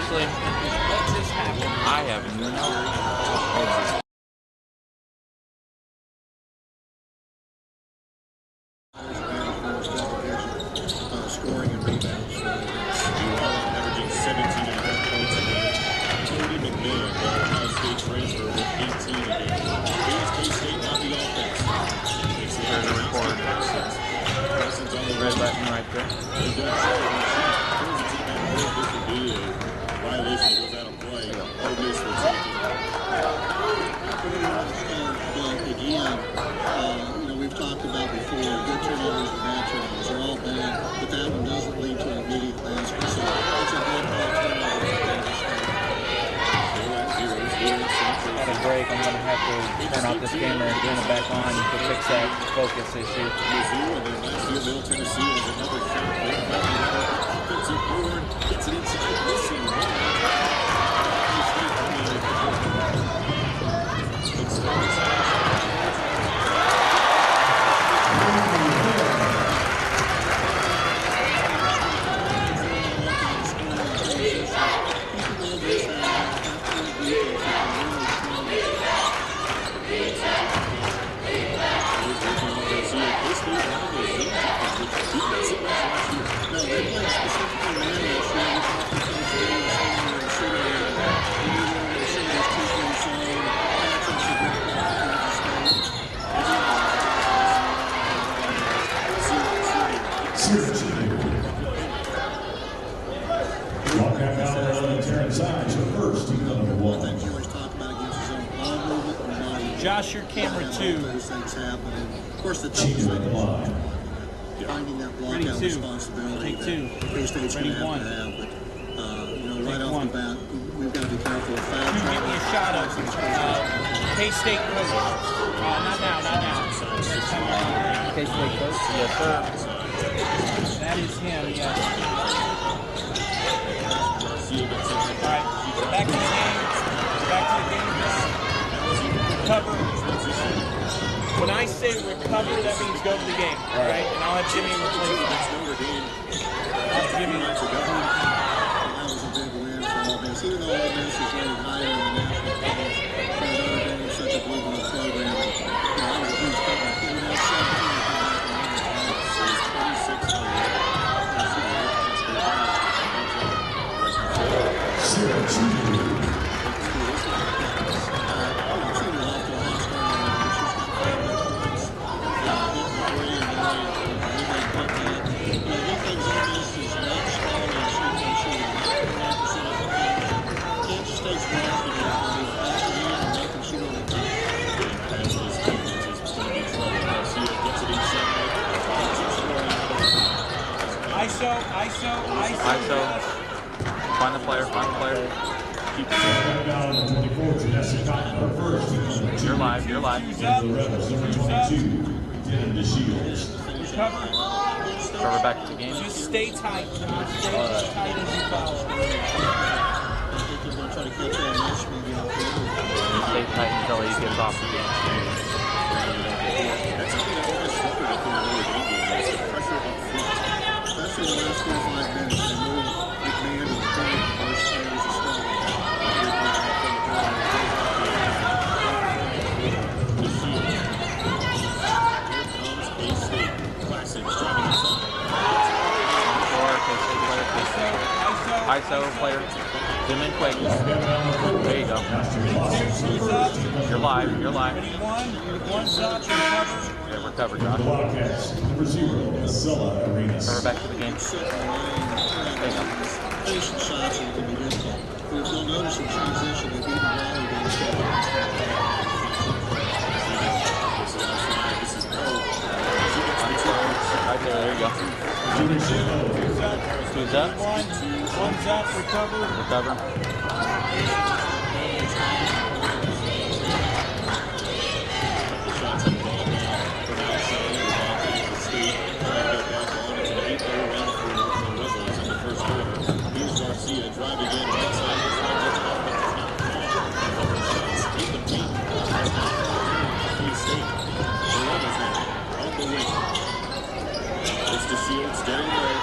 Seriously? What just happened? I have no idea. Scoring and rebounds. Averaging 17.5 points a game. Cotie McMahon, the Ohio State transfer, with 18 a game. Here's K-State on the offense. There's a record. Red button right there. This would be a violation that goes out of play. Ole Miss will take it. Again, we've talked about before, good turnovers and bad turnovers are all bad, but that one doesn't lead to an immediate basket. So it's a good turnover. At a break, I'm going to have to turn off this camera and turn it back on to fix that focus issue. Mizzou, and then last year, Middle Tennessee was another shot. Offensive board, gets it inside, missing. Wildcat now running Taryn Sides, the first team number one. Josh, your camera 2. Those things happen. And of course, the Cheater at the line. finding that Ready blockout 2. responsibility. Take 2. K-State's Ready going to 1. have to have. But, right Take off 1. the bat, we've got to be careful of foul. Give me a shot of K-State coach. Not now. K-State coach? Yes, sir. That is him, yes. Alright, back to the game. Recover. When I say recover, that means go to the game, right? And I'll have Jimmy replace that. Jimmy. That was a big win for Ole Miss. Even though Ole Miss is rated higher in the national polls, Notre Dame is such a blue blood program. That was a huge comeback. Even though 17 ISO. Find the player. You're live. Cover back to the game. Just stay tight, Josh. Stay as tight as you follow. Stay tight until he gets off the game. Especially the last 4 or 5 minutes, they moved McMahon to the point first as a start. ISO player. Zoom in quick. There you go. You're live. One's up, Yeah, recover, Josh. Wildcats, number 0, Civic Arena. Cover back to the game. There you go. Patient shots and it can be difficult. But if you'll notice in transition, they've even rallied on the Right there you go. Who's up? One's up, recover. Driving in inside. Shields getting away.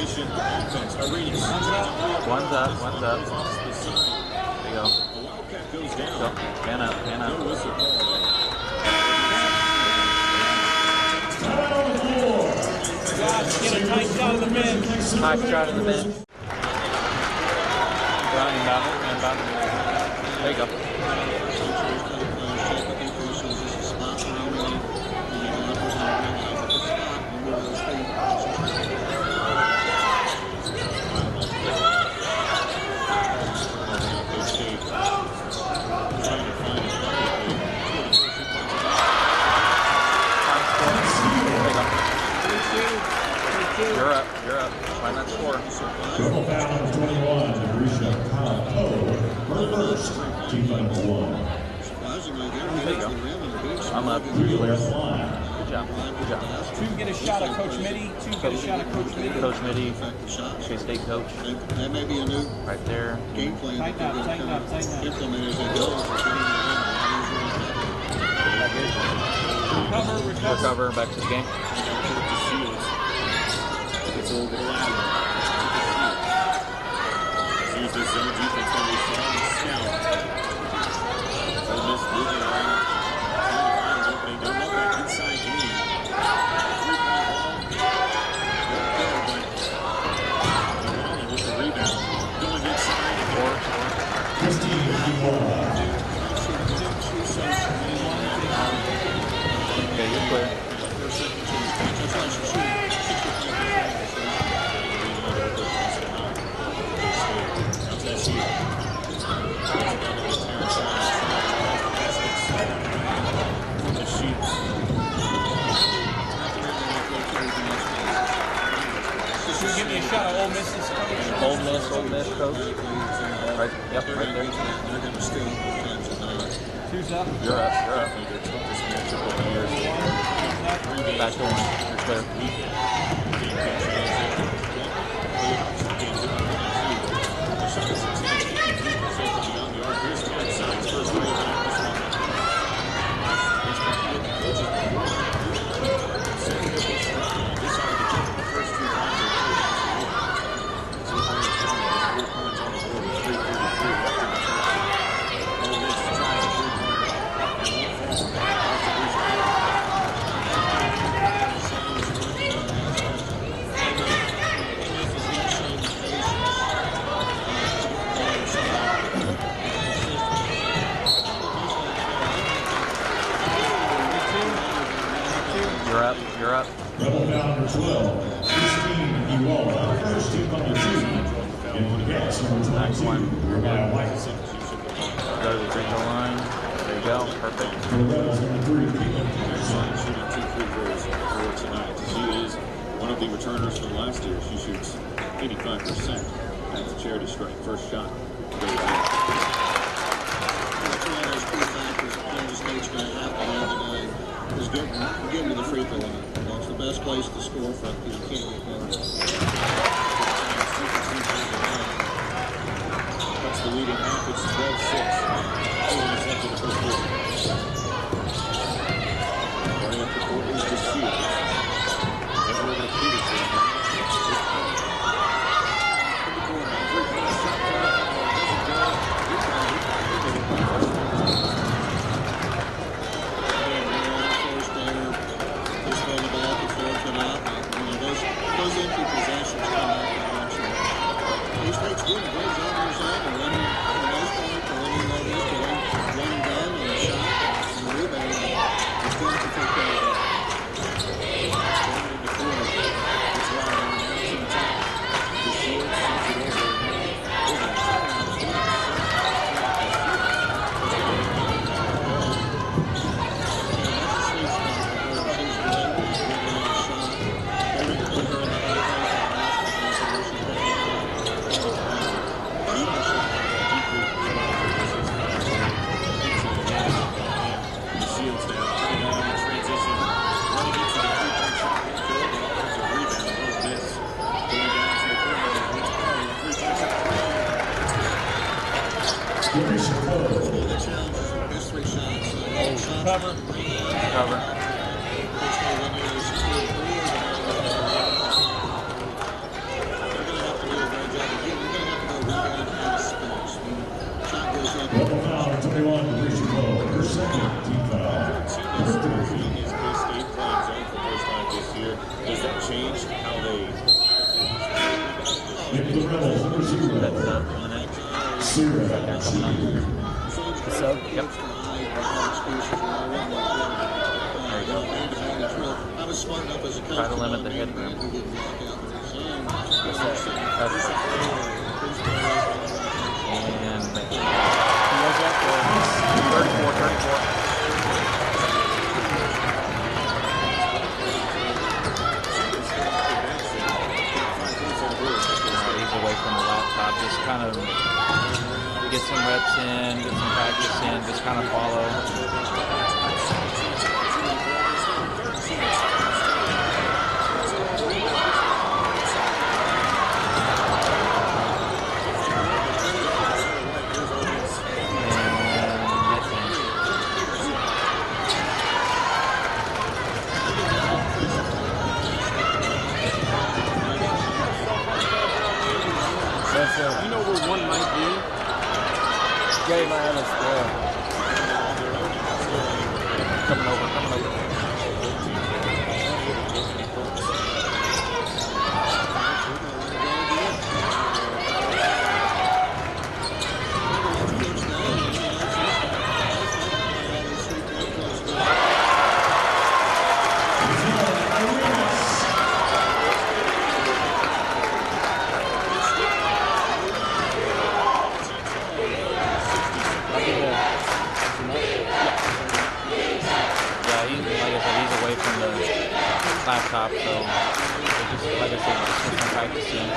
transition offense. Arenas. One's up. There you go. The Wildcat goes down. Go. Pan up. No whistle call there. Josh, get a tight shot of the bench. High shot in the bench. Running about it. There you go. You're up. Find that score. Total foul number 21, Risha Cote. First, team number 1. There you go. I'm up. Clear line. Good job. Two get a shot of Coach Mitty. Coach Mitty. K-State coach. That may be a new Right there. game plan. Tighten up. Implement as it goes. Recover. Back to the game. It's over the ladder. Use this zone defense that we saw in scout. Ole Miss moving around. Trying to find an opening. Don't know that inside game. Three-point ball. With the rebound. Going inside. Christine Iwala. Okay, you're clear. Tess Heal. The sheets. Give me a shot of Ole Miss's coach. Ole Miss coach. Right. Yep. Right there. They're going to steal. Two's up. You're up. Definitely their toughest matchup of the year. Back to one. You're clear. You're up. Rebel foul number 12, Christine Iwala. First, team number 2. And for the Cats, number 22, Rebecca White. Go to the free throw line. There you go. Perfect. For the Rebels, number 3, team number 2. Shooting 2 free throws for tonight. She is one of the returners from last year. She shoots 85%. That's a charity strike. First shot. That's one of those key factors Kansas State's going to have to have today is get to the free throw line. That's the best place to score from because you can't get better. That's the leading half. It's 12-6. 2 minutes left in the first quarter. Right up the court is the Shields. Never over to Peterson. Those empty possessions come out and watch them. These State's doing a great job on the side. They're running, for the most part, they're running what is to one and done on the shot and the rebound. It's going to take care of that. Going in the corner. It's right on the to the top. The Shields sends it over. Cover. Double foul, 21 to Richard Lowe. Her second team foul. Is K-State playing zone for the first time this year? Does that change how they... Into the Rebels, number 0. Civic Arena. So, yep. I was smart enough as a coach. Try to limit the hit room. That's and he was up for 34. He's away from the laptop. Just kind of get some reps in, get some practice in, just kind of follow. You know where one might be? Game on us there. Coming over. Laptop, so just like I said, just some practicing.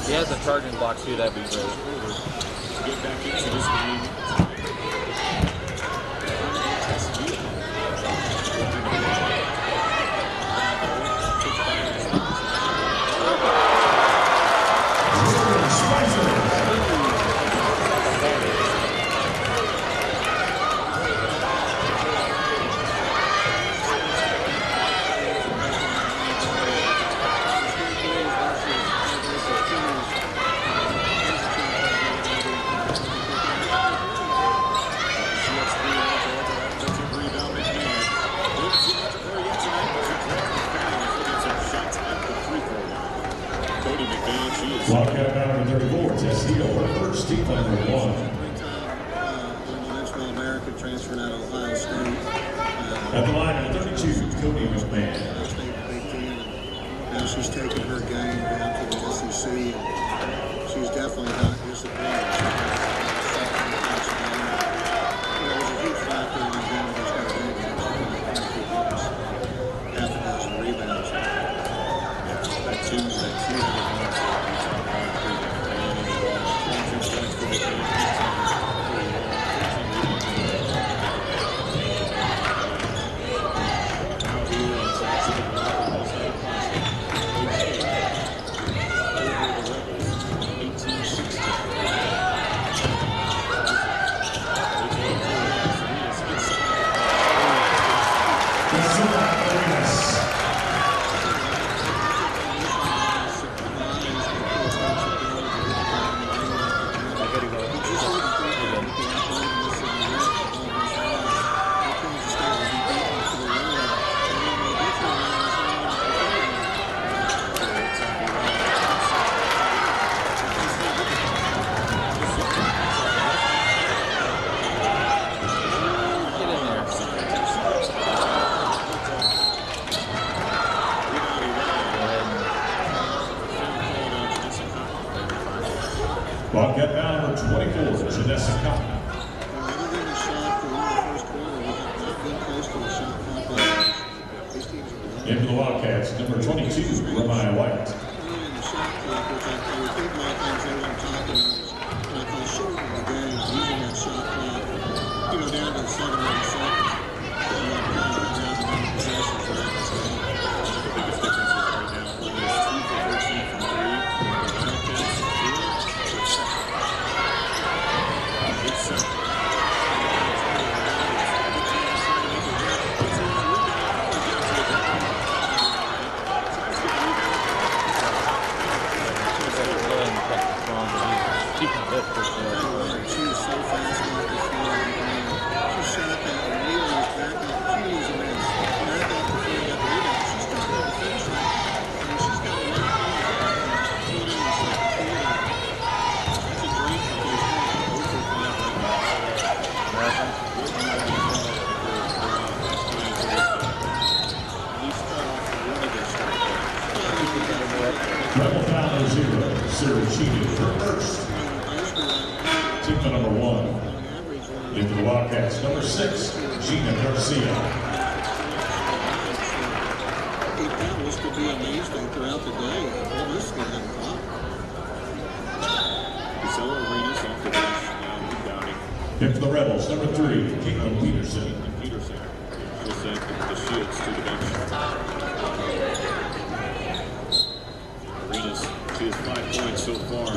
He has a charging block too, that'd be great. Get back into this game. Tess Heal. Jordan Speiser. Wildcat number 34, Tess Heal, her first team number 1. America transferred out of Ohio State. At the line of 32, Cotie McMahon. Now she's taken her game down to the SEC. She's definitely not disappointed. It was a huge factor in the game. She's got a half a dozen rebounds. That two Wildcat foul number 24, Janessa Cotie. Other than the shot for the first quarter, we have not been close to the shot clock. These teams are In for the Wildcats, number 22, Remiah White. other than the shot clock, which I think my things they want to talk about is what I call shortening the game, using that shot clock, down to 7 seconds. Possessions, right? The biggest difference is right now, Ole Miss 2 for 13 from 3. The Wildcats 0 for 7. Good set. She can lift for sure. She was so fast off the floor. She shot that immediately back up. She was a mess. Back up before he got the rebound. She started to finish it. And she's got one point. Put in the second quarter. That's a great because she's 0 for 5 right now. He started off a really good start. Rebel foul number 0, Sarah Cheated, her first. Team foul number 1. In for the Wildcats, number 6, Gina Garcia. This could be amazing throughout the day. Well, this is going to have a problem. Civic Arena's off the bench now, rebounding. In for the Rebels, number 3, Caitlin Peterson. Peterson. She'll send the Shields to the bench. Arenas, she has 5 points so far.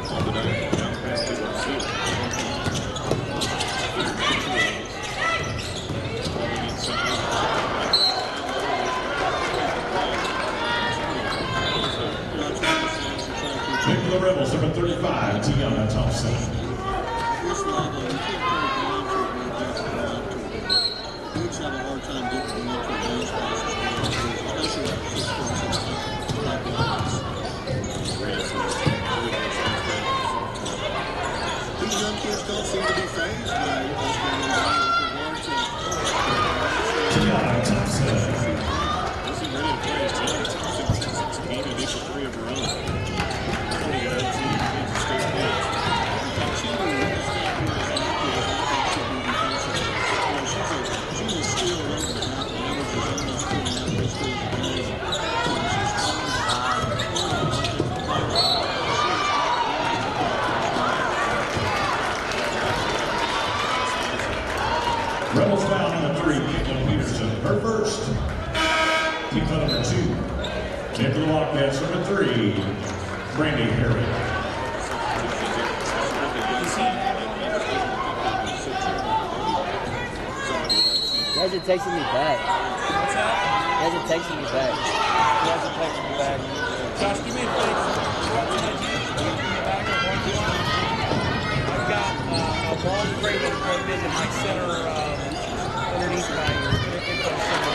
On the night, now pass to Garcia. Coming inside. In for the Rebels, number 35, Tiana Thompson. This level, you can't put a blind to it when you just go up to it. Coach have a hard time getting blind to a bench pass, especially at 6 points in the top lines. These young kids don't seem to be phased by what's going on with regard to Tiana Thompson. Wasn't ready to play. Tiana Thompson has 16 and each of 3 of her own. She's a steal over the top and averages almost 2.5 steals a game. Rebels foul number 3, Caitlin Peterson, her first. Team foul number 2. In for the Wildcats, number 3, Brandie Harrod. You guys are texting me back. What's that? You guys are texting me back. He hasn't texted me back. Josh, give me a favor. I've got a long cradle plugged into my center underneath my income center.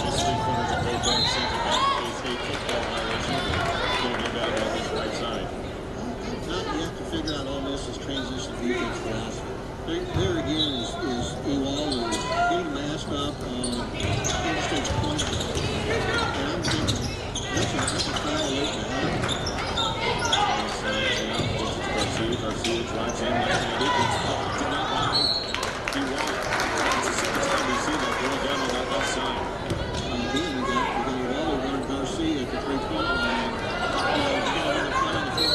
Just 3 corners of both ends seem to have a state football violation going inbound on this right side. Now you have to figure out Ole Miss's transition defense philosophy. There again is Iwalu getting masked up on Kansas State's point guard. And I'm thinking, that's a foul late in the half. Garcia drives in left-handed. It's blocked and not by Iwalu. It's the second time we see that going down on that left side. Again, we got Iwalu guard Garcia at the 3-point line. We got another play on the floor like that.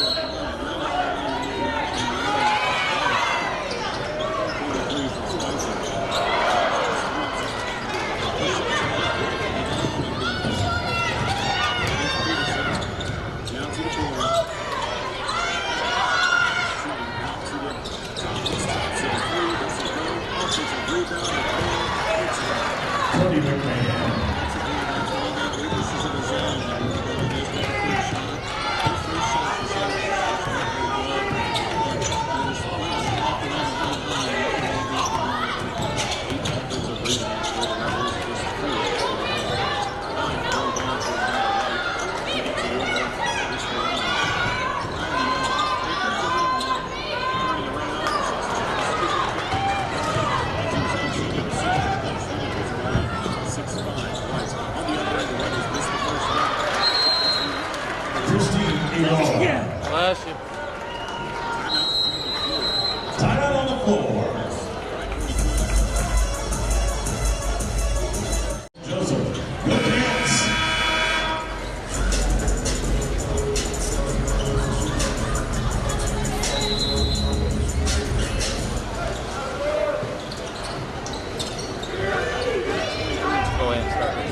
Cotie McMahon.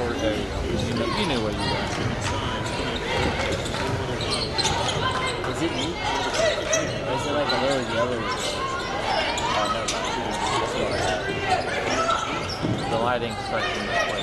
forward. There you go. You knew what you were. Is it me? Or is it like a little yellow? Oh, never mind. The lighting section this way.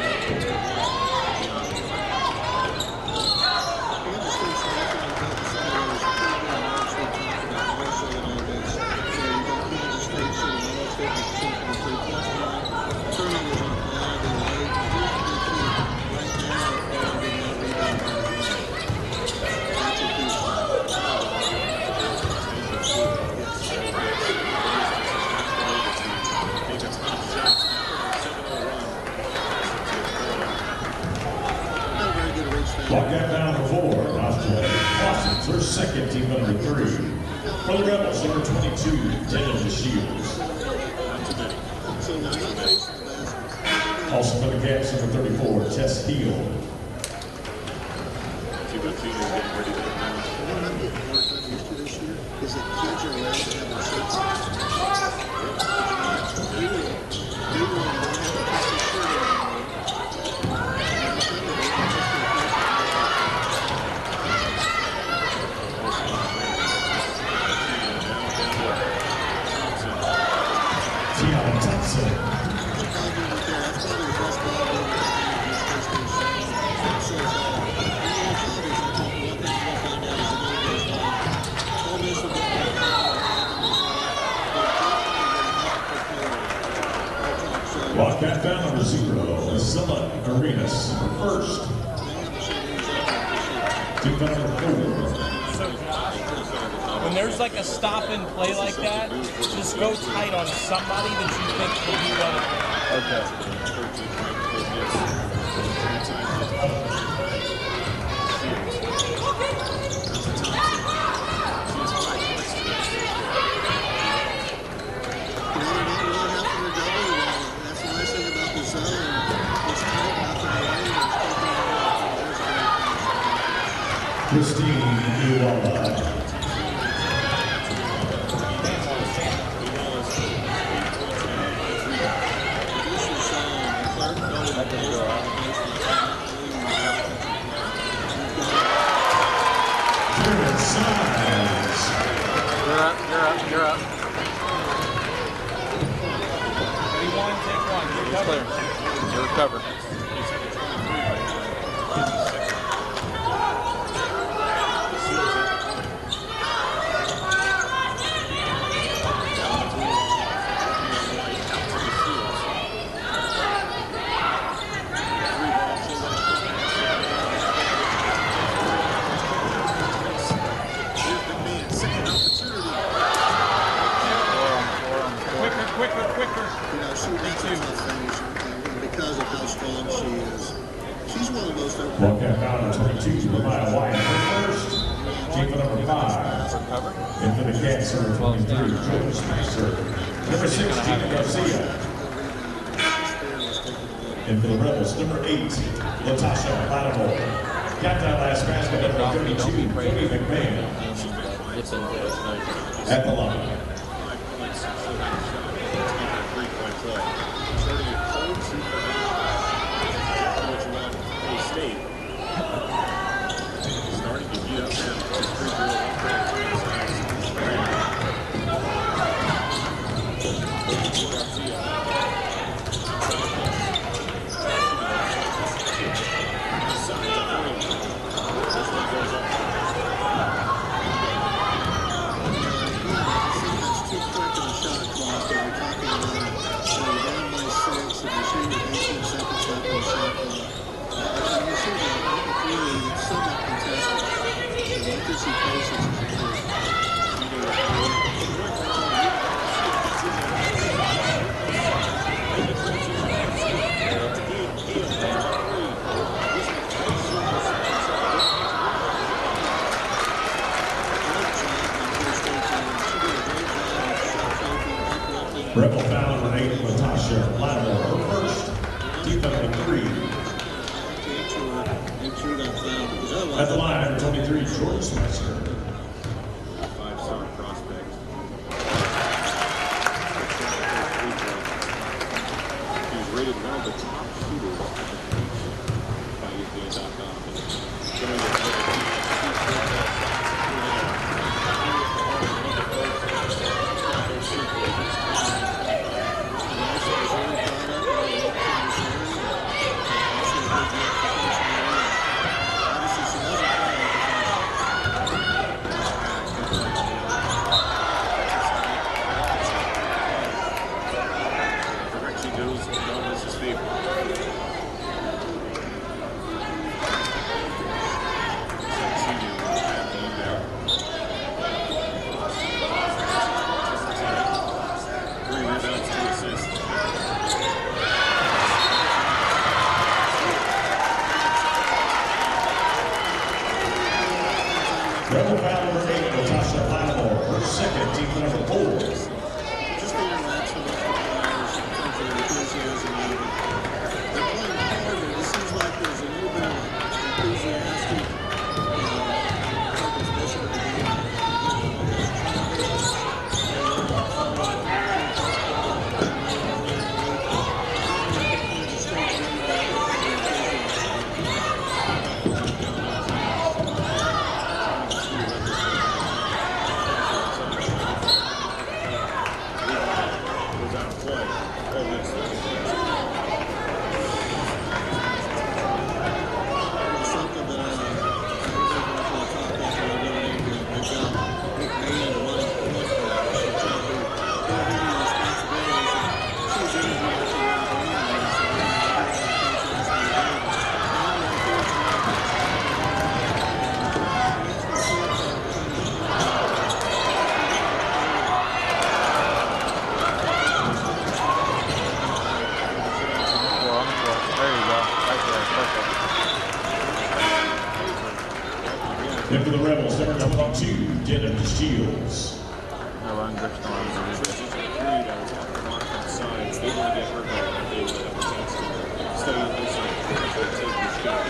Wildcat down to 4. Boston's their second, team number 3. For the Rebels, number 22, Tess Shields. Also for the Cats, number 34, Tess Heal. Is that kids are allowed to have their shirts on? Wildcat foul number 0, Civic Arena, first. Team number 4. So, when there's like a stop and play like that, just go tight on somebody that you think will do well. Okay. Christine Iwala. Taryn Sides. You're up. Ready, one, take one. You're clear. You recover. Quicker. You know, she makes a tough finish, and because of how strong she is, she's one of the most open. Wildcat foul number 22, Lamaya White for first. Team number 5. And for the Cats, number 23, Jordan Speiser. Number 16, Garcia. And for the Rebels, number 8, Latasha Lattimore. Got that last basket, number 32, Cotie McMahon. At the line. Starting to get up Rebel foul number 8, Latasha Lattimore, her first. Team number 3. At the line, number 23, Jordan Speiser. 5-star prospect. He was rated one of the top shooters at the Rebel foul number 8, Natasha Lattimore, her second, team number 4. Just the interaction with the players in terms of their enthusiasm. They're playing harder. It seems like there's a little bit of enthusiastic participation in the game. And for the Rebels, number 22, Denham Shields. Sides, they want to get hurt by that. They would have a chance to stay in this and take this shot.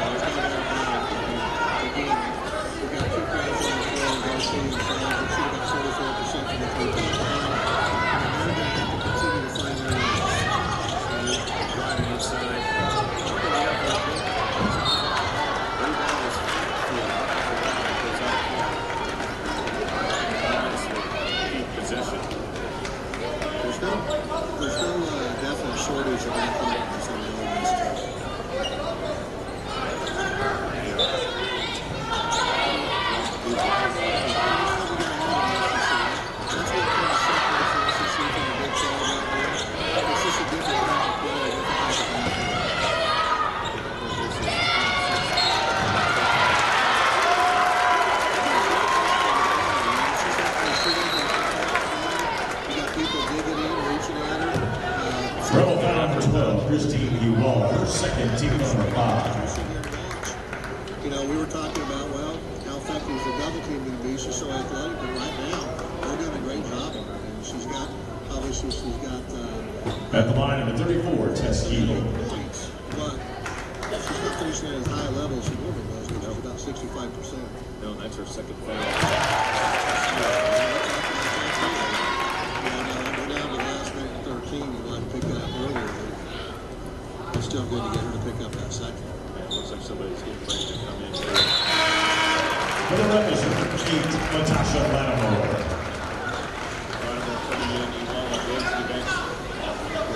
We've got two guys on the floor, guys shooting the foul. We shoot about 44% from the three-point line. And they're going to have to continue to find their ways. Driving inside. Possession. There's no definite shortage of athletes on the Ole Miss team. That's what kind of separates the SEC from the Big 12 out there. It's just a different type of play, a different type of athlete. Rebel foul number 12, Christine Uwall, her second, team number 5. You know, we were talking about, well, how effective is the double team going to be? She's so athletic, but right now, they're doing a great job on her. And she's got, obviously, she's got... At the line, number 34, Tess Heal. Points, but she's not finishing at as high a level as she normally does, which is about 65%. No, that's her second foul. It's still good to get her to pick up that second. Yeah, it looks like somebody's getting ready to come in. For the Rebels, number 8, Natasha Lattimore. Lattimore coming in, Uwall goes to the bench.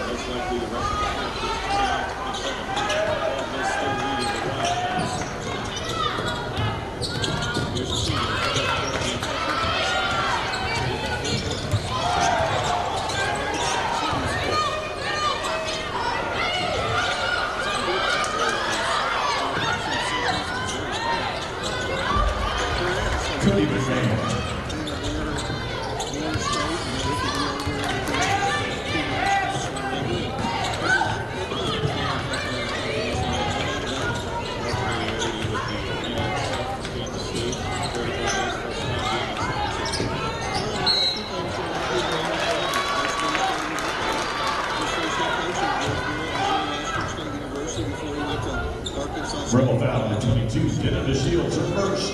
Most likely the rest of the practice. 27. Ole Miss still leading the Wildcats. Here's the senior. Cotie McMahon. Rebel foul number 22, Denham Shields, her first.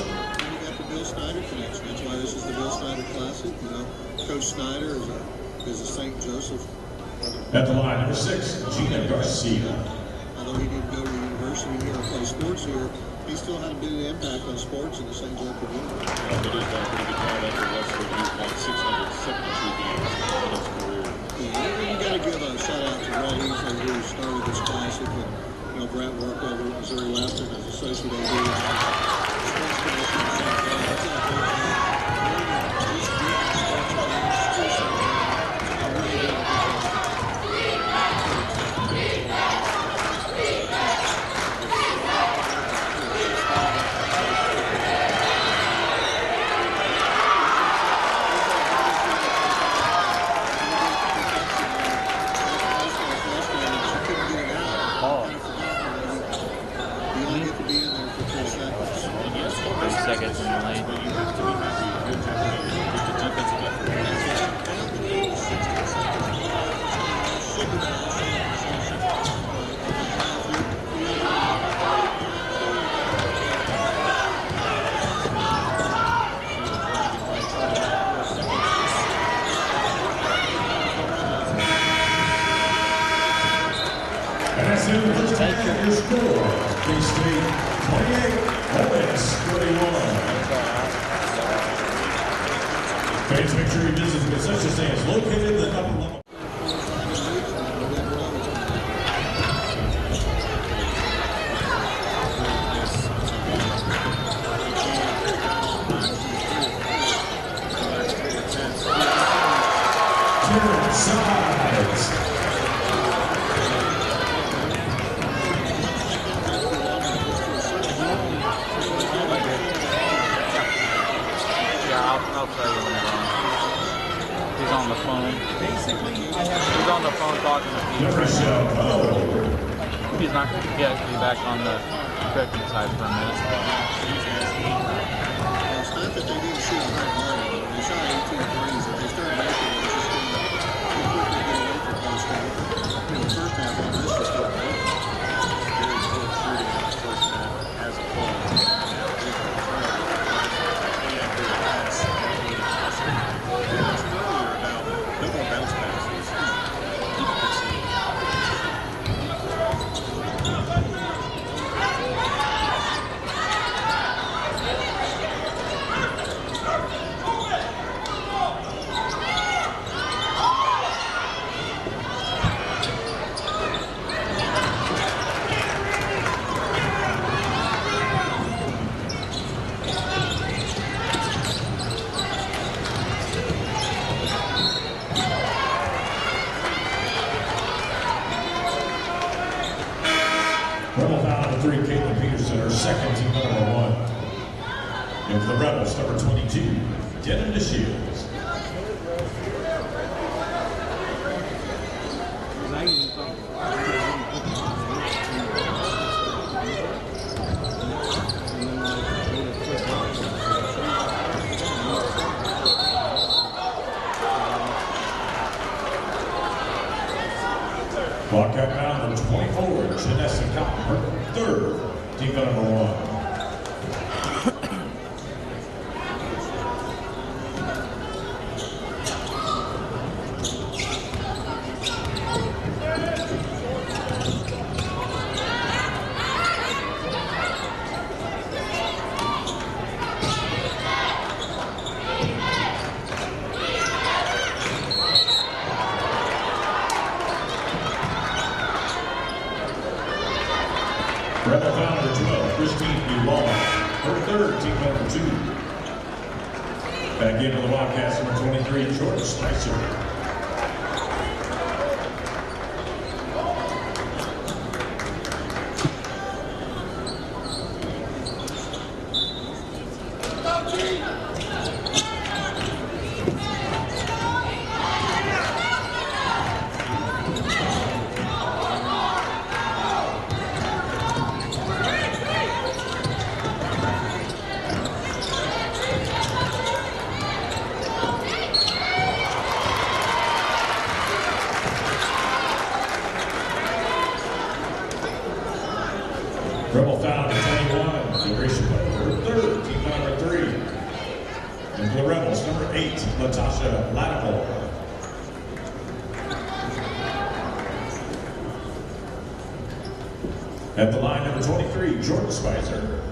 Bill Snyder connection. That's why this is the Bill Snyder Classic. You know, Coach Snyder is a St. Joseph. At the line, number 6, Gina Garcia. Although he didn't go to the university here or play sports here, he still had a big impact on sports in the St. Joe community. Well, it is a pretty good call after Westford. He's got 672 games in his career. Yeah, you got to give a shout out to Red Easley, who started this classic, and Brett worked over at Missouri Western as associate AD. Sports commission. Seconds in the lane. But you have to be happy with the defensive And that's the first half. Your score, K-State 28, Ole Miss 31. Fans, make sure you visit the concession stands located in the upper level. Taryn Sides. I'll tell you when they're on. He's on the phone. Basically, He's on the phone talking to people. He's not going to be back on the correcting side for a minute. It's not that they didn't shoot a high volume. They shot 18 threes. If they start making it, it's just going to quickly get away from post up. The first half on this was still great. Very close shooting in the first half as a whole. No more bounce passes. You can see. Rebel foul number 3, Caitlin Peterson, her second, team number 1. And for the Rebels, number 22, Denim DeShields. Wildcat foul number 24, Janessa Cotton, her third, team number 1. Rebel foul number 12, Christine Duvall, her third, team number 2. Back into the Wildcats, number 23, Jordan Speiser. Rebel foul number 21, Gracie Butler, her third, team number 3. And for the Rebels, number 8, Latasha Lattimore. At the line, number 23, Jordan Speiser.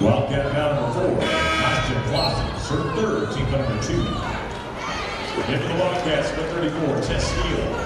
Wildcat foul number 4, Ashton Classic, serve third, team foul number 2. Hit for the Wildcats, number 34, Tess Heal.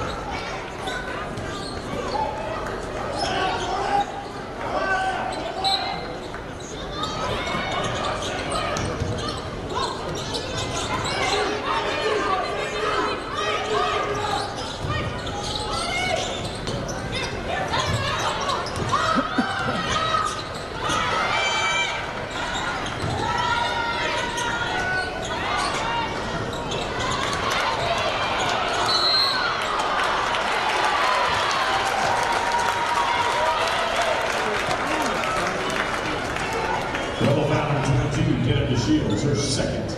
Double foul number 22, Kenneth Shields, her second.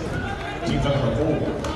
Team foul number 4.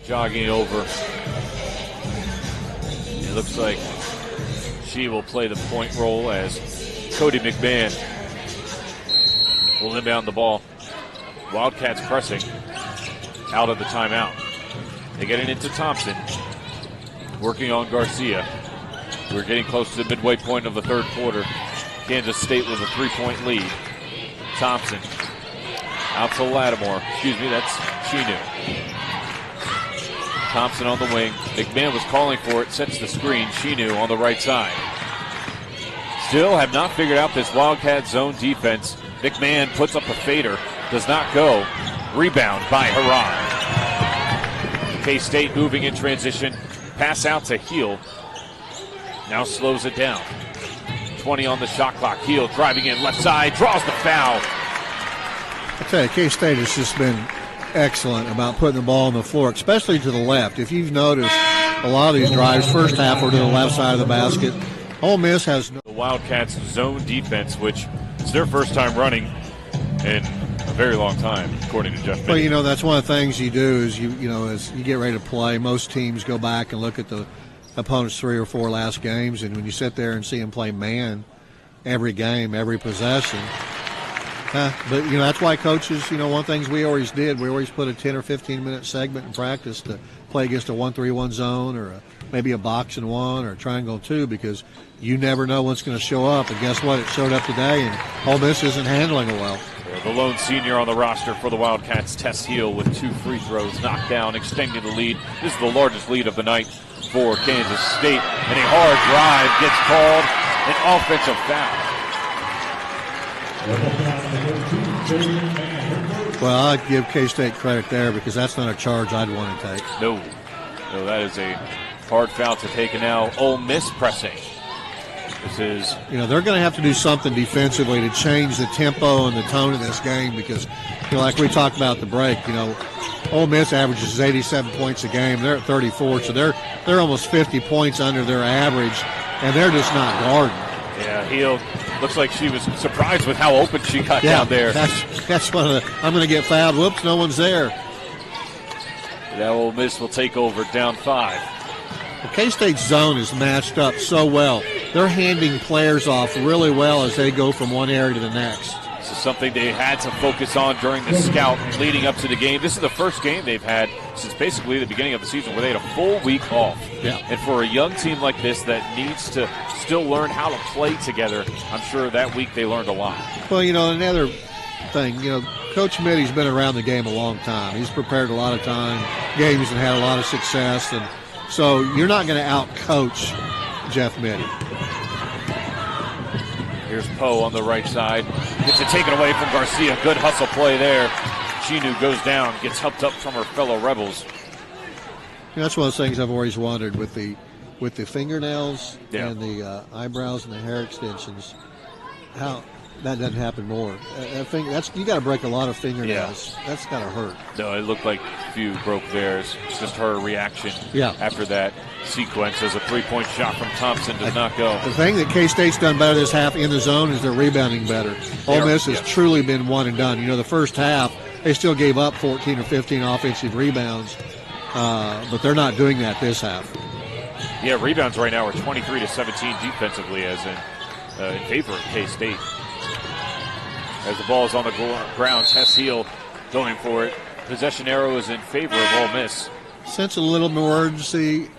Jogging over. It looks like she will play the point role as Cotie McMahon will inbound the ball. Wildcats pressing out of the timeout. They get it into Thompson, working on Garcia. We're getting close to the midway point of the third quarter. Kansas State with a 3-point lead. Thompson out to Lattimore. Excuse me, that's Chinu. Thompson on the wing. McMahon was calling for it, sets the screen. Chinu on the right side. Still have not figured out this Wildcat zone defense. McMahon puts up a fader. Does not go. Rebound by Harrod. K-State moving in transition. Pass out to Heal. Now slows it down. 20 on the shot clock. Heal driving in left side. Draws the foul. I tell you, K-State has just been excellent about putting the ball on the floor, especially to the left. If you've noticed, a lot of these drives, first half, were to the left side of the basket. Ole Miss has no... Wildcats zone defense, which is their first time running in a very long time, according to Jeff. Well, that's one of the things you do is as you get ready to play, most teams go back and look at the opponent's 3 or 4 last games, and when you sit there and see them play man every game, every possession. But that's why coaches, one of the things we always did, we always put a 10 or 15-minute segment in practice to play against a 1-3-1 zone or maybe a box and 1 or a triangle and 2, because you never know what's going to show up. And guess what? It showed up today, and Ole Miss isn't handling it well. The lone senior on the roster for the Wildcats, Tess Heal, with 2 free throws knocked down, extending the lead. This is the largest lead of the night for Kansas State. And a hard drive gets called, an offensive foul. Well, I'd give K-State credit there because that's not a charge I'd want to take. No, that is a hard foul to take, and now Ole Miss pressing. This is... they're going to have to do something defensively to change the tempo and the tone of this game because, like we talked about at the break, Ole Miss averages 87 points a game. They're at 34, so they're almost 50 points under their average, and they're just not guarding. Yeah, Heal looks like she was surprised with how open she got down there. That's one of the, I'm going to get fouled. Whoops, no one's there. Now Ole Miss will take over down 5. The K-State zone is matched up so well. They're handing players off really well as they go from one area to the next. This is something they had to focus on during the scout leading up to the game. This is the first game they've had since basically the beginning of the season where they had a full week off. Yeah. And for a young team like this that needs to still learn how to play together, I'm sure that week they learned a lot. Well, another thing, Coach Mitty's been around the game a long time. He's prepared a lot of games and had a lot of success, and so you're not going to out-coach Jeff Mitty. Here's Poe on the right side. Gets it taken away from Garcia. Good hustle play there. Chinu goes down, gets helped up from her fellow Rebels. That's one of the things I've always wondered with the fingernails Yeah. and the eyebrows and the hair extensions, how that doesn't happen more. I think you got to break a lot of fingernails. Yeah. That's got to hurt. No, it looked like a few broke theirs. It's just her reaction after that sequence as a 3-point shot from Thompson does not go. The thing that K-State's done better this half in the zone is they're rebounding better. Ole Miss has truly been one and done. The first half, they still gave up 14 or 15 offensive rebounds, but they're not doing that this half. Yeah, rebounds right now are 23-17 defensively as in favor of K-State. As the ball is on the ground, Tess Heal going for it. Possession arrow is in favor of Ole Miss. Sense a little more urgency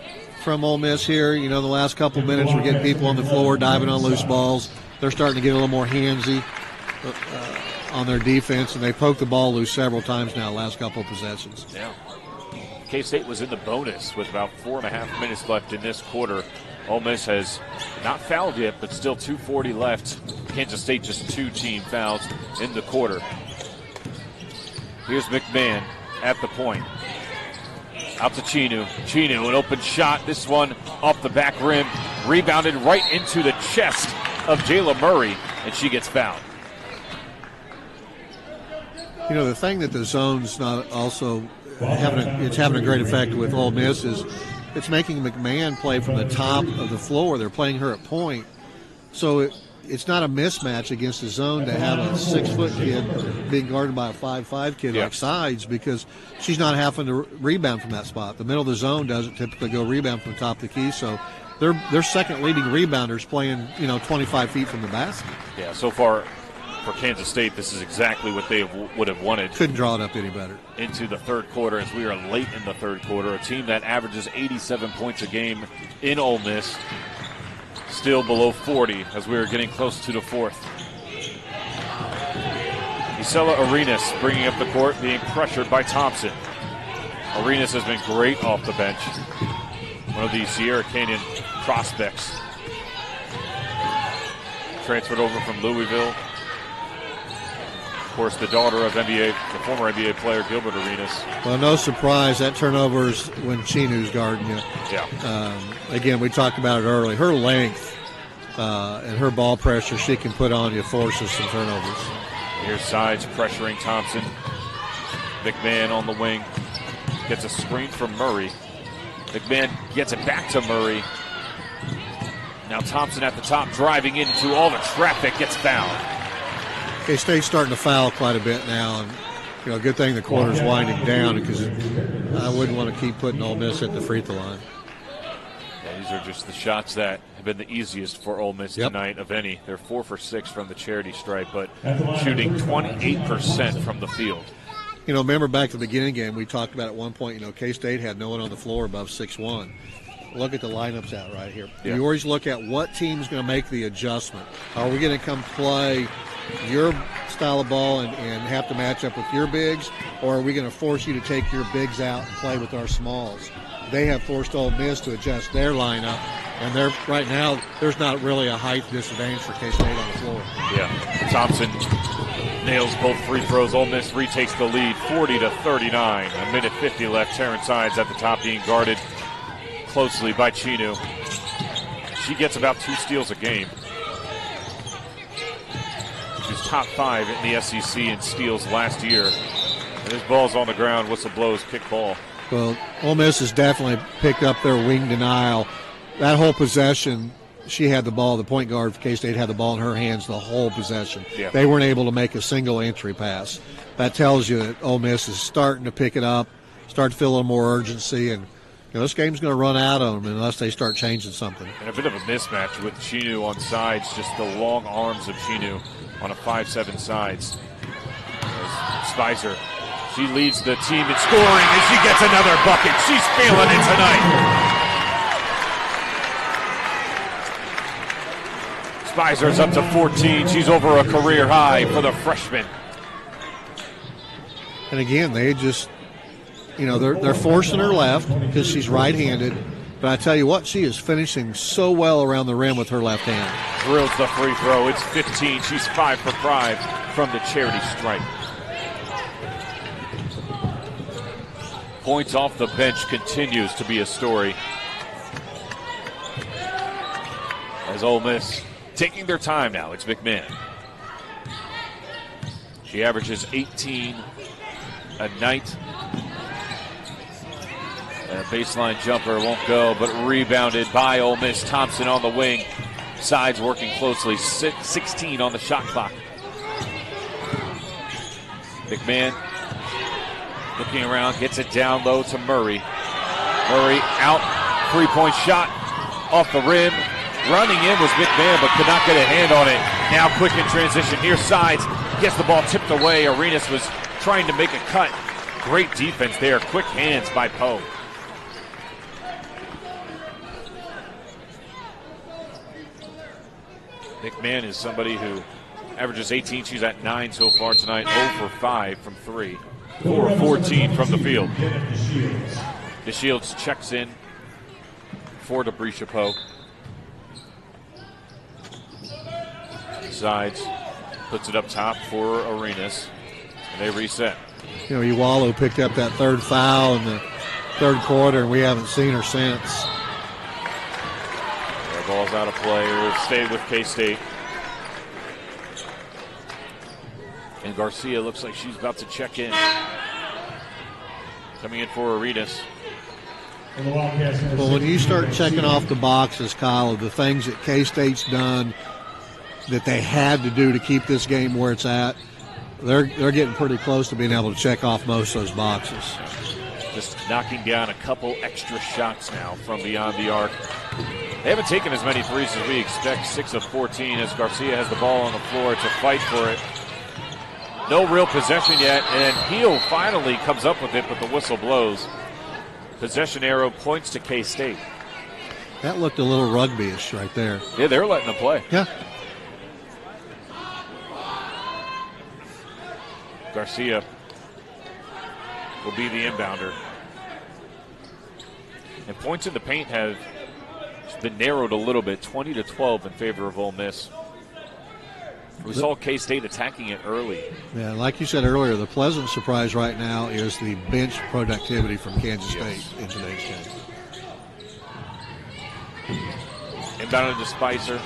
from Ole Miss here. The last couple minutes we're getting people on the floor diving on loose balls. They're starting to get a little more handsy on their defense, and they poked the ball loose several times now last couple of possessions. Yeah. K-State was in the bonus with about 4.5 minutes left in this quarter. Ole Miss has not fouled yet, but still 2:40 left. Kansas State just 2 team fouls in the quarter. Here's McMahon at the point. Out to Chinu. Chinu, an open shot. This one off the back rim. Rebounded right into the chest of Jayla Murray, and she gets fouled. The thing that the zone's not also having a great effect with Ole Miss is it's making McMahon play from the top of the floor. They're playing her at point. So it's not a mismatch against the zone to have a 6-foot kid being guarded by a 5'5" kid like Sides, because she's not having to rebound from that spot. The middle of the zone doesn't typically go rebound from the top of the key. So their second leading rebounders playing 25 feet from the basket. Yeah, so far for Kansas State, this is exactly what they would have wanted. Couldn't draw it up any better. Into the third quarter, as we are late in the third quarter. A team that averages 87 points a game in Ole Miss, still below 40 as we are getting close to the fourth. Isela Arenas bringing up the court, being pressured by Thompson. Arenas has been great off the bench. One of the Sierra Canyon prospects. Transferred over from Louisville. Of course, the daughter of the former NBA player Gilbert Arenas. Well, no surprise, that turnover's when Chinu's guarding you. Yeah. Again, we talked about it early. Her length and her ball pressure she can put on you forces some turnovers. Here's Sides pressuring Thompson. McMahon on the wing. Gets a screen from Murray. McMahon gets it back to Murray. Now Thompson at the top, driving into all the traffic, gets fouled. K-State's starting to foul quite a bit now, and good thing the quarter's winding down because I wouldn't want to keep putting Ole Miss at the free throw line. Yeah, these are just the shots that have been the easiest for Ole Miss tonight of any. They're 4 for 6 from the charity stripe, but shooting 28% from the field. Remember back to the beginning game, we talked about at one point, K-State had no one on the floor above 6'1". Look at the lineups out right here. Yeah. You always look at what team's going to make the adjustment. Are we going to come play your style of ball and have to match up with your bigs, or are we going to force you to take your bigs out and play with our smalls? They have forced Ole Miss to adjust their lineup, and right now there's not really a height disadvantage for K-State on the floor. Yeah, Thompson nails both free throws. Ole Miss retakes the lead, 40-39. A minute 50 left. Taryn Sides at the top being guarded closely by Chinu. She gets about 2 steals a game. She's top 5 in the SEC in steals last year. And this ball's on the ground. Whistle blows, kick ball. Well, Ole Miss has definitely picked up their wing denial. That whole possession, she had the ball. The point guard for K-State had the ball in her hands the whole possession. Yeah. They weren't able to make a single entry pass. That tells you that Ole Miss is starting to pick it up, start to feel a little more urgency, and this game's going to run out on them unless they start changing something. And a bit of a mismatch with Chinu on sides, just the long arms of Chinu on a 5'7" sides. Speiser, she leads the team in scoring, and she gets another bucket. She's feeling it tonight. Speiser's up to 14. She's over a career high for the freshman. And again, they just, they're forcing her left because she's right-handed. But I tell you what, she is finishing so well around the rim with her left hand. Drills the free throw. It's 15. She's 5 for 5 from the charity stripe. Points off the bench continues to be a story. As Ole Miss taking their time now, it's McMahon. She averages 18 a night. A baseline jumper won't go, but rebounded by Ole Miss. Thompson on the wing. Sides working closely. 16 on the shot clock. McMahon looking around, gets it down low to Murray. Murray out, 3-point shot off the rim. Running in was McMahon, but could not get a hand on it. Now quick in transition. Here Sides gets the ball tipped away. Arenas was trying to make a cut. Great defense there. Quick hands by Poe. McMahon is somebody who averages 18. She's at 9 so far tonight. 0 for 5 from 3. 4 of 14 from the field. DeShields checks in for DeBrisha Poe. Sides puts it up top for Arenas. And they reset. Iwalo picked up that third foul in the third quarter, and we haven't seen her since. The ball's out of play. It stayed with K-State. And Garcia looks like she's about to check in. Coming in for Arenas. Well, when you start checking off the boxes, Kyle, of the things that K-State's done that they had to do to keep this game where it's at, they're getting pretty close to being able to check off most of those boxes. Just knocking down a couple extra shots now from beyond the arc. They haven't taken as many threes as we expect. 6 of 14 as Garcia has the ball on the floor to fight for it. No real possession yet, and Heal finally comes up with it, but the whistle blows. Possession arrow points to K-State. That looked a little rugby-ish right there. Yeah, they're letting them play. Yeah. Garcia will be the inbounder. And points in the paint have been narrowed a little bit, 20-12 in favor of Ole Miss. We saw K-State attacking it early. Yeah, like you said earlier, the pleasant surprise right now is the bench productivity from Kansas State in today's game. Inbounded to Speiser.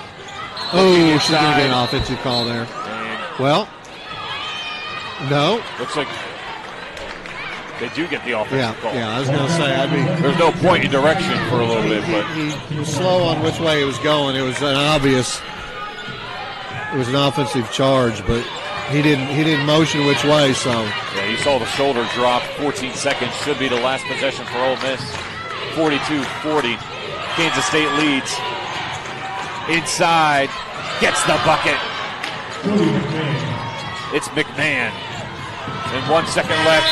Oh, she's going to get an offensive call there. And well, no. Looks like They do get the offensive call. Yeah, I was going to say, there's no point in direction for a little bit, but he was slow on which way it was going. It was an obvious. It was an offensive charge, but he didn't motion which way. So yeah, you saw the shoulder drop. 14 seconds should be the last possession for Ole Miss. 42-40. Kansas State leads. Inside, gets the bucket. It's McMahon. And 1 second left.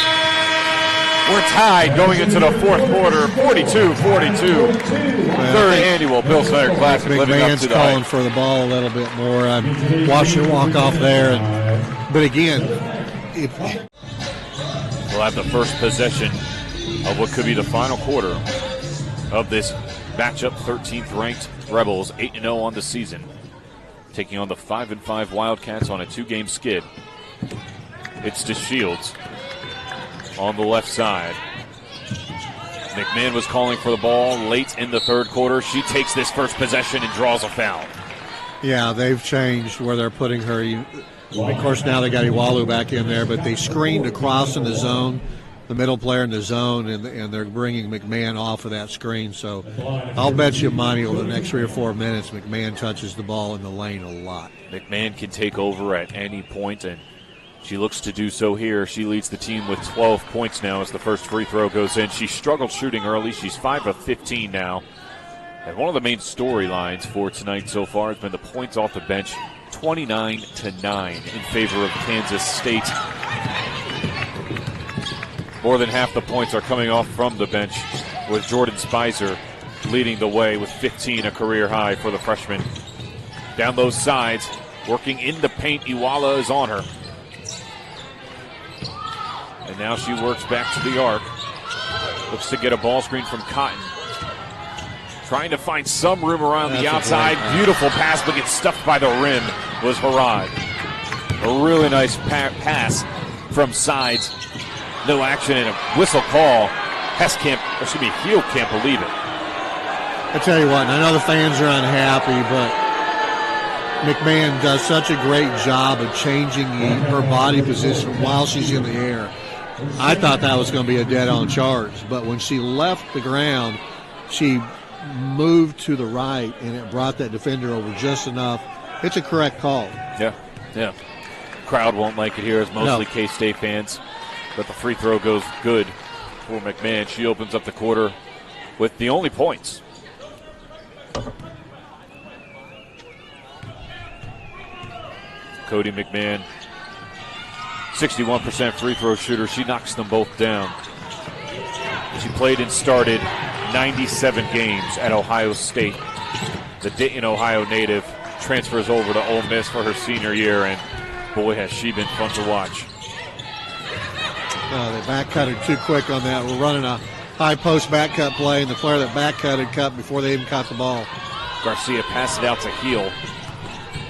We're tied going into the fourth quarter, 42-42. Third annual Bill Snyder Classic living up to the hype. Calling for the ball a little bit more. I watched it walk off there. But again, we'll have the first possession of what could be the final quarter of this matchup. 13th ranked Rebels, 8-0 on the season, taking on the 5-5 Wildcats on a 2-game skid. It's to Shields on the left side. McMahon was calling for the ball late in the third quarter. She takes this first possession and draws a foul. Yeah, they've changed where they're putting her. Of course, now they got Iwalu back in there, but they screened across in the zone, the middle player in the zone, and they're bringing McMahon off of that screen. So I'll bet you money over the next 3 or 4 minutes, McMahon touches the ball in the lane a lot. McMahon can take over at any point, and she looks to do so here. She leads the team with 12 points now as the first free throw goes in. She struggled shooting early. She's 5 of 15 now. And one of the main storylines for tonight so far has been the points off the bench, 29-9 in favor of Kansas State. More than half the points are coming off from the bench, with Jordan Speiser leading the way with 15, a career high for the freshman. Down those sides, working in the paint, Iwala is on her. And now she works back to the arc. Looks to get a ball screen from Cotton. Trying to find some room around the outside. Beautiful pass, but gets stuffed by the rim was Harrod. A really nice pass from Sides. No action and a whistle call. Heal can't believe it. I tell you what, I know the fans are unhappy, but McMahon does such a great job of changing her body position while she's in the air. I thought that was going to be a dead-on charge, but when she left the ground, she moved to the right, and it brought that defender over just enough. It's a correct call. Yeah. Crowd won't like it here. It's mostly K-State fans, but the free throw goes good for McMahon. She opens up the quarter with the only points. Cotie McMahon, 61% free throw shooter. She knocks them both down. She played and started 97 games at Ohio State. The Dayton, Ohio native transfers over to Ole Miss for her senior year, and boy, has she been fun to watch. They back cut her too quick on that. We're running a high post back cut play, and the player that back cut before they even caught the ball. Garcia passed it out to Heal.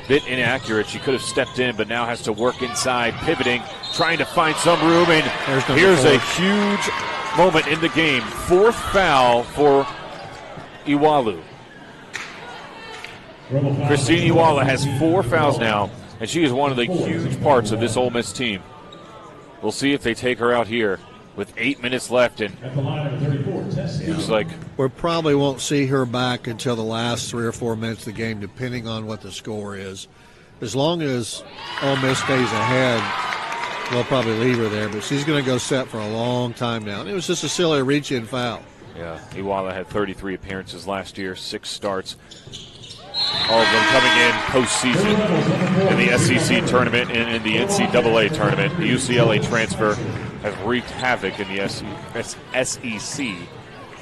Bit inaccurate. She could have stepped in, but now has to work inside, pivoting, trying to find some room, and here's a huge moment in the game. Fourth foul for Iwalu. Christine Iwala has 4 fouls now, and she is one of the huge parts of this Ole Miss team. We'll see if they take her out here with 8 minutes left, and looks like we probably won't see her back until the last 3 or 4 minutes of the game, depending on what the score is. As long as Ole Miss stays ahead, we'll probably leave her there, but she's going to go set for a long time now. And it was just a silly reach-in foul. Yeah, Iwala had 33 appearances last year, 6 starts. All of them coming in postseason in the SEC tournament and in the NCAA tournament. The UCLA transfer has wreaked havoc in the SEC.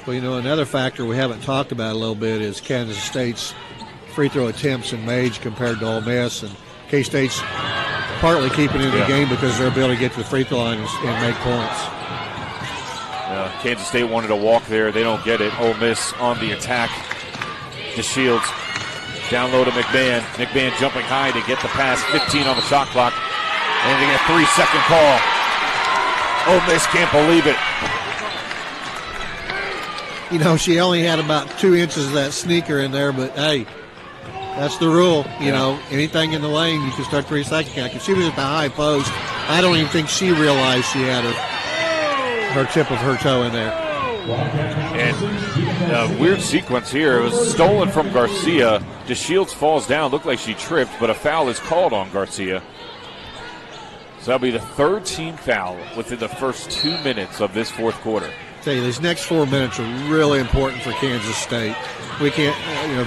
Well, you know, another factor we haven't talked about a little bit is Kansas State's free throw attempts and Mage compared to Ole Miss, and K-State's partly keeping it in the game because they're able to get to the free throw line and make points. Kansas State wanted to walk there. They don't get it. Ole Miss on the attack. To Shields. Down low to McMahon. McMahon jumping high to get the pass. 15 on the shot clock. And they get a 3-second call. Ole Miss can't believe it. You know, she only had about 2 inches of that sneaker in there, but hey, that's the rule. You know, anything in the lane, you can start 3 second count. Because she was at the high post. I don't even think she realized she had her. her tip of her toe in there. And a weird sequence here. It was stolen from Garcia. DeShields falls down. Looked like she tripped, but a foul is called on Garcia. So that'll be the third team foul within the first 2 minutes of this fourth quarter. I tell you, these next 4 minutes are really important for Kansas State. We can't,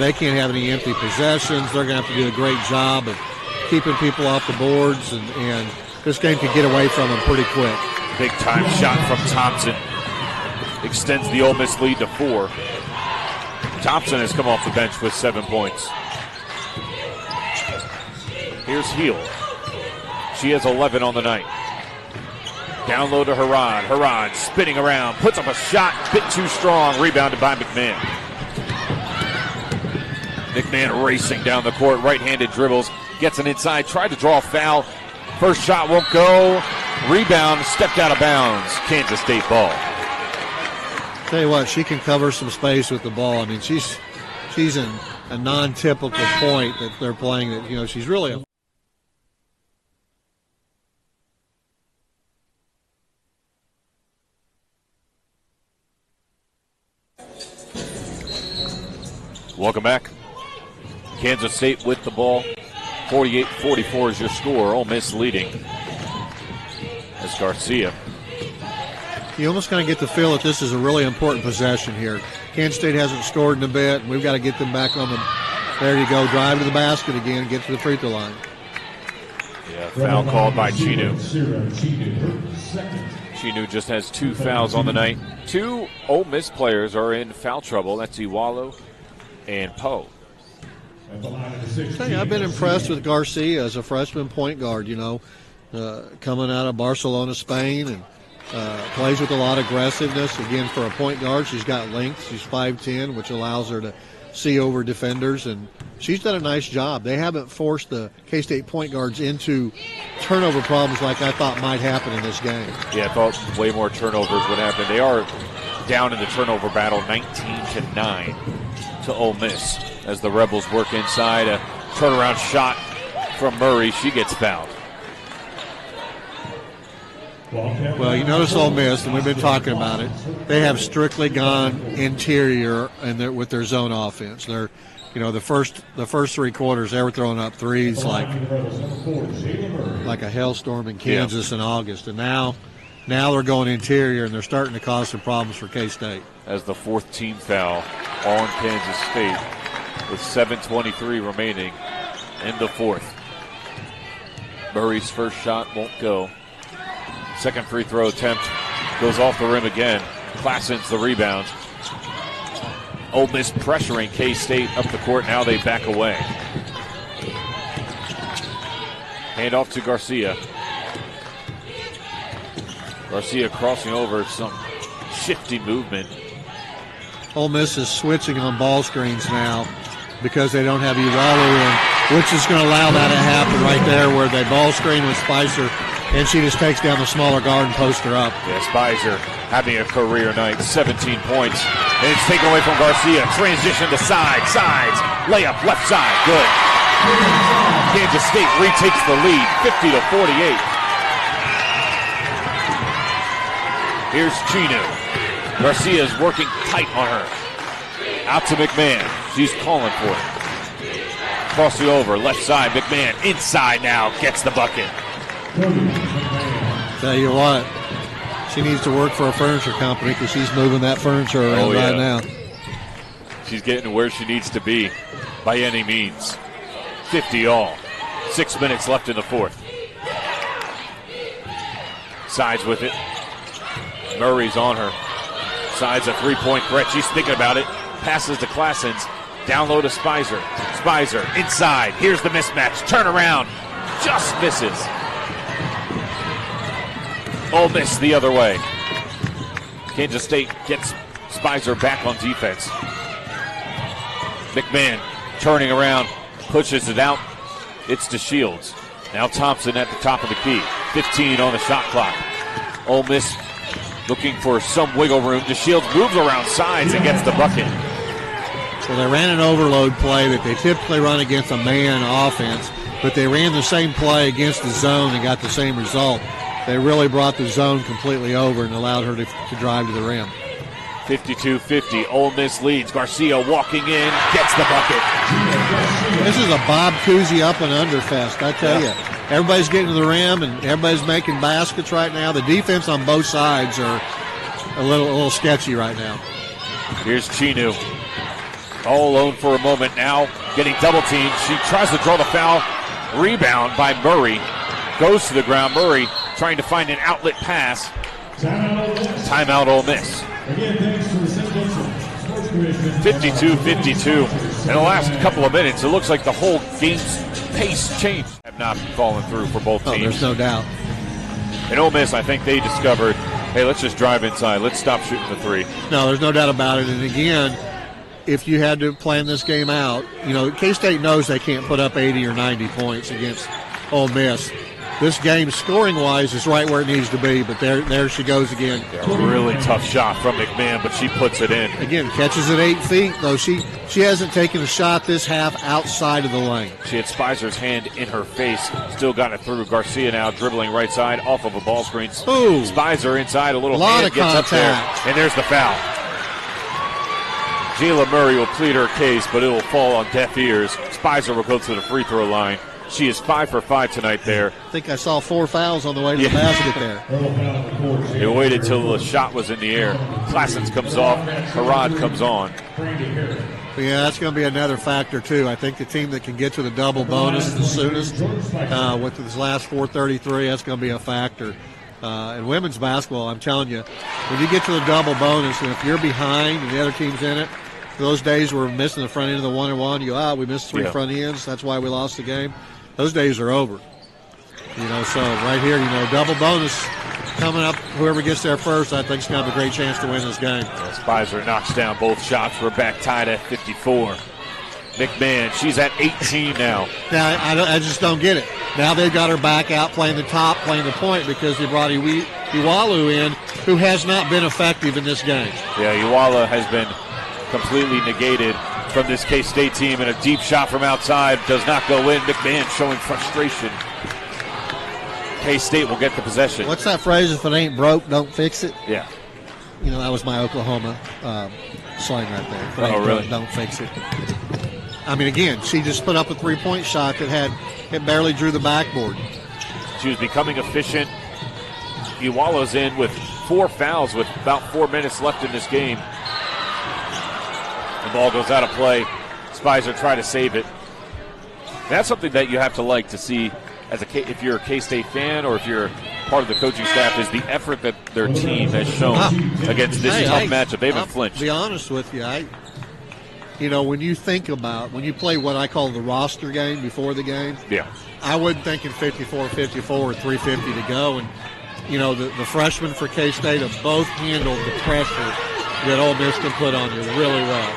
they can't have any empty possessions. They're going to have to do a great job of keeping people off the boards, and this game could get away from them pretty quick. Big time shot from Thompson. Extends the Ole Miss lead to 4. Thompson has come off the bench with 7 points. Here's Heal. She has 11 on the night. Down low to Harrod. Harrod spinning around, puts up a shot, bit too strong, rebounded by McMahon. McMahon racing down the court, right-handed dribbles, gets an inside, tried to draw a foul. First shot won't go. Rebound, stepped out of bounds. Kansas State ball. Tell you what, she can cover some space with the ball. I mean, she's in a non-typical point that they're playing that, she's really a Welcome back. Kansas State with the ball. 48-44 is your score. Ole Miss leading. As Garcia. You almost kind of get the feel that this is a really important possession here. Kansas State hasn't scored in a bit, and we've got to get them back on the. There you go, drive to the basket again, get to the free throw line. Yeah, foul called by Chinu. Chinu just has 2 fouls on the night. 2 Ole Miss players are in foul trouble. That's Iwalo and Poe. I've been impressed with Garcia as a freshman point guard, coming out of Barcelona, Spain, and plays with a lot of aggressiveness. Again, for a point guard, she's got length. She's 5'10", which allows her to see over defenders, and she's done a nice job. They haven't forced the K-State point guards into turnover problems like I thought might happen in this game. Yeah, I thought way more turnovers would happen. They are down in the turnover battle 19-9 to Ole Miss as the Rebels work inside. A turnaround shot from Murray. She gets fouled. Well, you notice Ole Miss, and we've been talking about it, they have strictly gone interior with their zone offense. They're, the first 3 quarters, they were throwing up threes like a hailstorm in Kansas in August. And now they're going interior, and they're starting to cause some problems for K-State. As the 4th team foul on Kansas State with 7:23 remaining in the 4th. Murray's first shot won't go. Second free throw attempt goes off the rim again. Klassen's the rebound. Ole Miss pressuring K-State up the court. Now they back away. Hand off to Garcia. Garcia crossing over, some shifty movement. Ole Miss is switching on ball screens now because they don't have Iwalo in, which is going to allow that to happen right there where they ball screen with Speiser, and she just takes down the smaller guard and posts her up. Yeah, Speiser having a career night, 17 points. And it's taken away from Garcia. Transition to sides. Layup, left side, good. Kansas State retakes the lead, 50-48. Here's Chinu. Garcia's working tight on her. Out to McMahon. She's calling for it. Crossing over, left side. McMahon inside now, gets the bucket. Tell you what, she needs to work for a furniture company because she's moving that furniture around right now. She's getting where she needs to be by any means. 50 all. 6 minutes left in the 4th. Sides with it. Murray's on her. Sides a 3-point threat. She's thinking about it. Passes to Klassens. Down low to Speiser. Speiser inside. Here's the mismatch. Turn around. Just misses. Ole Miss the other way. Kansas State gets Speiser back on defense. McMahon turning around. Pushes it out. It's DeShields. Now Thompson at the top of the key. 15 on the shot clock. Ole Miss looking for some wiggle room. DeShields moves around sides and gets the bucket. So they ran an overload play that they typically run against a man offense, but they ran the same play against the zone and got the same result. they really brought the zone completely over and allowed her to drive to the rim. 52-50. Ole Miss leads. Garcia walking in, gets the bucket. This is a Bob Cousy up and under fest, I tell you. Everybody's getting to the rim and everybody's making baskets right now. The defense on both sides are a little sketchy right now. Here's Chinu. All alone for a moment now, getting double teamed. She tries to draw the foul. Rebound by Murray. Goes to the ground. Murray trying to find an outlet pass. Timeout Ole Miss. 52-52. In the last couple of minutes, it looks like the whole game's pace changed. Have not fallen through for both teams. There's no doubt. And Ole Miss, I think they discovered, hey, let's just drive inside. Let's stop shooting the three. No, there's no doubt about it. And again, if you had to plan this game out, K-State knows they can't put up 80 or 90 points against Ole Miss. This game, scoring-wise, is right where it needs to be, but there she goes again. Yeah, really tough shot from McMahon, but she puts it in. Again, catches at 8 feet, though. She hasn't taken a shot this half outside of the lane. She had Speiser's hand in her face, still got it through. Garcia now dribbling right side off of a ball screen. Ooh. Speiser inside, a little lot hand of gets contact. Up there, and there's the foul. Jayla Murray will plead her case, but it will fall on deaf ears. Speiser will go to the free throw line. She is 5 for 5 tonight there. I think I saw 4 fouls on the way to the basket there. They waited till the shot was in the air. Classens comes off. Harrod comes on. Yeah, that's going to be another factor, too. I think the team that can get to the double bonus the soonest with this last 4:33, that's going to be a factor. In women's basketball, I'm telling you, when you get to the double bonus, and if you're behind and the other team's in it, those days we're missing the front end of the 1-on-1, you go, we missed 3 front ends, that's why we lost the game. Those days are over. So right here, double bonus coming up. Whoever gets there first, I think, is going to have a great chance to win this game. Speiser knocks down both shots. We're back tied at 54. McMahon, she's at 18 now. Now, I just don't get it. Now they've got her back out playing the top, playing the point, because they brought Iwalu in, who has not been effective in this game. Yeah, Iwala has been completely negated from this K-State team, and a deep shot from outside does not go in. McMahon showing frustration. K-State will get the possession. What's that phrase? If it ain't broke, don't fix it. Yeah. That was my Oklahoma slang right there. If it ain't really? Broke, don't fix it. I mean, again, she just put up a 3-point shot that barely drew the backboard. She was becoming efficient. Iwala's in with 4 fouls with about 4 minutes left in this game. The ball goes out of play. Speiser tried to save it. That's something that you have to like to see if you're a K-State fan or if you're part of the coaching staff, is the effort that their team has shown against this tough matchup. They haven't flinched. To be honest with you, when you think about, when you play what I call the roster game before the game, I wasn't thinking 54-54 or 3:50 to go. And, the freshmen for K-State have both handled the pressure that Ole Miss can put on you really well.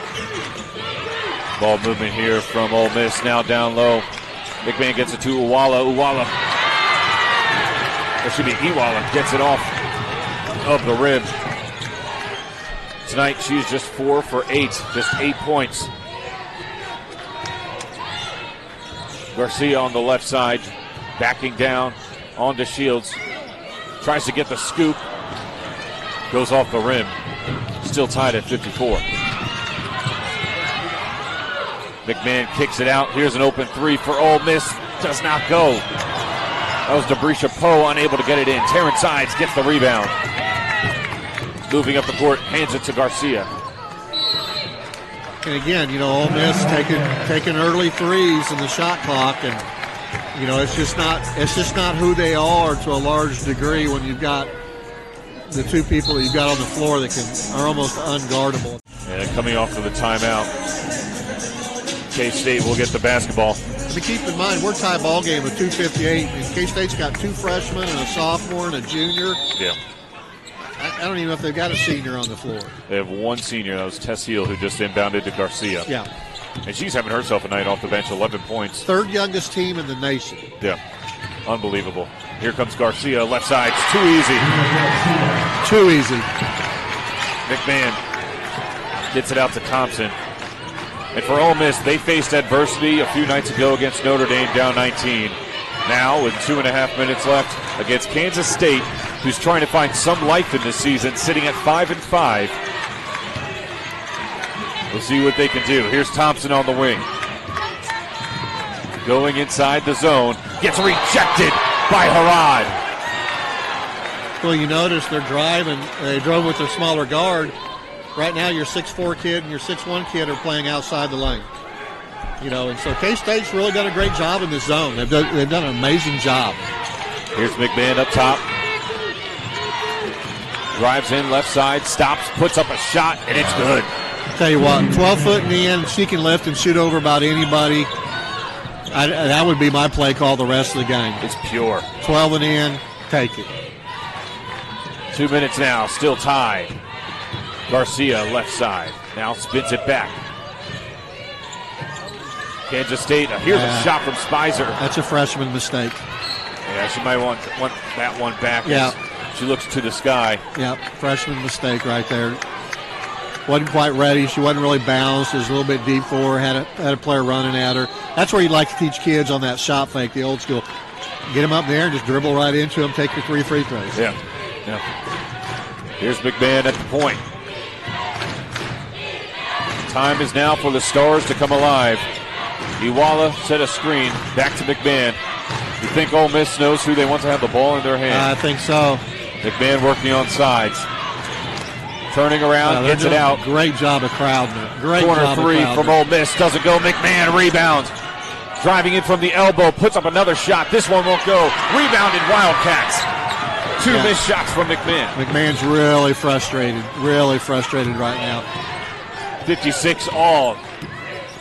Ball movement here from Ole Miss, now down low. McMahon gets it to Iwala. Iwala gets it off of the rim. Tonight she's just 4 for 8, just 8 points. Garcia on the left side, backing down onto Shields. Tries to get the scoop. Goes off the rim. Still tied at 54. McMahon kicks it out. Here's an open 3 for Ole Miss. Does not go. That was Debrisha Poe, unable to get it in. Taryn Sides gets the rebound. Moving up the court, hands it to Garcia. And again, Ole Miss taking early threes in the shot clock, and it's just not who they are to a large degree when you've got the 2 people that you've got on the floor that are almost unguardable. And coming off of the timeout, K-State will get the basketball. But keep in mind, we're tie ball game with 2:58, and K-State's got 2 freshmen and a sophomore and a junior. Yeah. I don't even know if they've got a senior on the floor. They have 1 senior. That was Tess Heal, who just inbounded to Garcia. Yeah. And she's having herself a night off the bench, 11 points. 3rd youngest team in the nation. Yeah. Unbelievable. Here comes Garcia, left side. It's too easy. Too easy. McMahon gets it out to Thompson. And for Ole Miss, they faced adversity a few nights ago against Notre Dame, down 19. Now, with 2.5 minutes left against Kansas State, who's trying to find some life in this season, sitting at 5-5. We'll see what they can do. Here's Thompson on the wing. Going inside the zone. Gets rejected by Harrod. Well, you notice they're driving. They drove with their smaller guard. Right now, your 6'4" kid and your 6'1" kid are playing outside the lane. You know, and so K-State's really done a great job in this zone. They've done an amazing job. Here's McMahon up top. Drives in left side, stops, puts up a shot, and it's good. Tell you what, 12 foot in the end, she can lift and shoot over about anybody. That would be my play call the rest of the game. It's pure. 12 and in, take it. 2 minutes now, still tied. Garcia left side, now spins it back. Kansas State, here's a shot from Speiser. That's a freshman mistake. Yeah, she might want that one back. Yeah. She looks to the sky. Yep, freshman mistake right there. Wasn't quite ready. She wasn't really balanced. It was a little bit deep for her. Had a player running at her. That's where you'd like to teach kids on that shot fake, the old school. Get them up there and just dribble right into them. Take your 3 free throws. Yeah. Here's McMahon at the point. Time is now for the Stars to come alive. Iwala set a screen. Back to McMahon. You think Ole Miss knows who they want to have the ball in their hand? I think so. McMahon working on sides. Turning around, gets it out. Great job of crowding it. Great Corner job three of from Ole Miss. Doesn't go. McMahon rebounds. Driving in from the elbow. Puts up another shot. This one won't go. Rebounded Wildcats. Two missed shots from McMahon. McMahon's really frustrated right now. 56 all.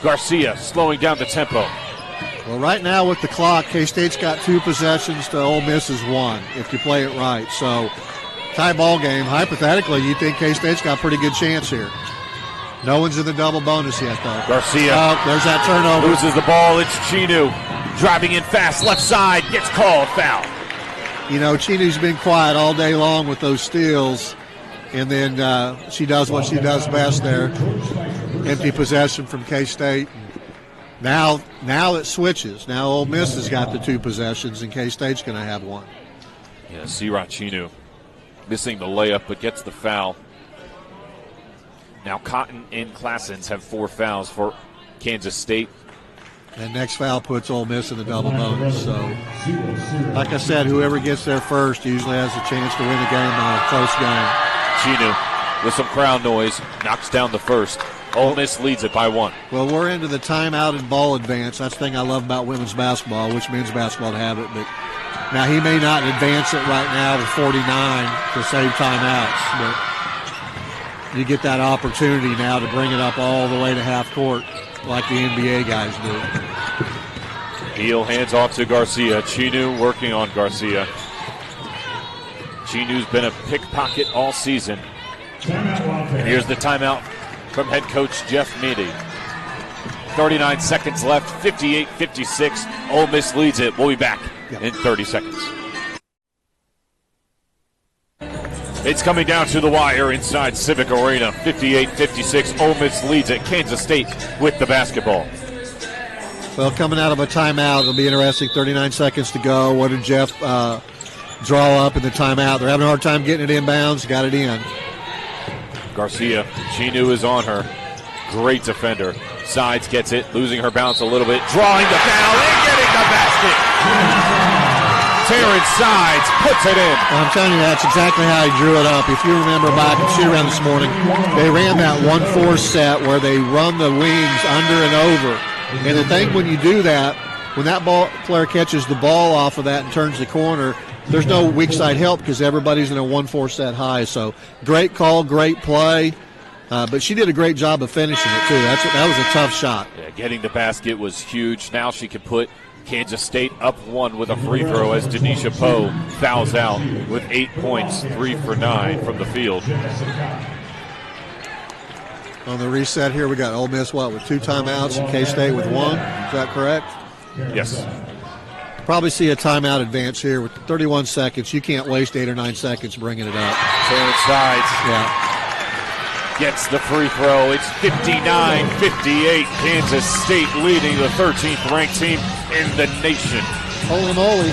Garcia slowing down the tempo. Well, right now with the clock, K-State's got 2 possessions to Ole Miss's 1, if you play it right. So, tie ball game. Hypothetically, you think K-State's got a pretty good chance here. No one's in the double bonus yet, though. Garcia. Oh, there's that turnover. Loses the ball. It's Chinu. Driving in fast. Left side. Gets called. Foul. You know, Chinu's been quiet all day long with those steals. And then she does what she does best there. Empty possession from K-State. Now it switches. Now Ole Miss has got the 2 possessions, and K-State's going to have 1. Yeah, Sirach Chinu missing the layup, but gets the foul. Now Cotton and Classens have 4 fouls for Kansas State. And next foul puts Ole Miss in the double bonus. So, like I said, whoever gets there first usually has a chance to win the game by a close game. Chinu, with some crowd noise, knocks down the first. Ole Miss leads it by 1. Well, we're into the timeout and ball advance. That's the thing I love about women's basketball. Which men's basketball to have it, but now he may not advance it right now with 49 to save timeouts, but you get that opportunity now to bring it up all the way to half court like the NBA guys do. Heal hands off to Garcia. Chinu working on Garcia. Chinu's been a pickpocket all season. And here's the timeout from head coach Jeff Meady. 39 seconds left, 58-56. Ole Miss leads it. We'll be back in 30 seconds. It's coming down to the wire inside Civic Arena. 58-56. Ole Miss leads it. Kansas State with the basketball. Well, coming out of a timeout, it'll be interesting. 39 seconds to go. What did Jeff draw up in the timeout? They're having a hard time getting it inbounds. Got it in. Garcia, Chinu is on her. Great defender. Sides gets it, losing her balance a little bit. Drawing the foul and getting the basket. Taryn Sides puts it in. I'm telling you, that's exactly how he drew it up. If you remember back at shoot around this morning, they ran that 1-4 set where they run the wings under and over. And the thing when you do that, when that ball player catches the ball off of that and turns the corner, there's no weak side help because everybody's in a 1-4 set high. So great call, great play. But she did a great job of finishing it, too. That was a tough shot. Yeah, getting the basket was huge. Now she can put Kansas State up 1 with a free throw as Denisha Poe fouls out with 8 points, 3 for 9 from the field. On the reset here, we got Ole Miss, with 2 timeouts and K-State with 1. Is that correct? Yes. Probably see a timeout advance here with 31 seconds. You can't waste 8 or 9 seconds bringing it up. Taryn Sides. Yeah. Gets the free throw. It's 59-58. Kansas State leading the 13th ranked team in the nation. Holy moly.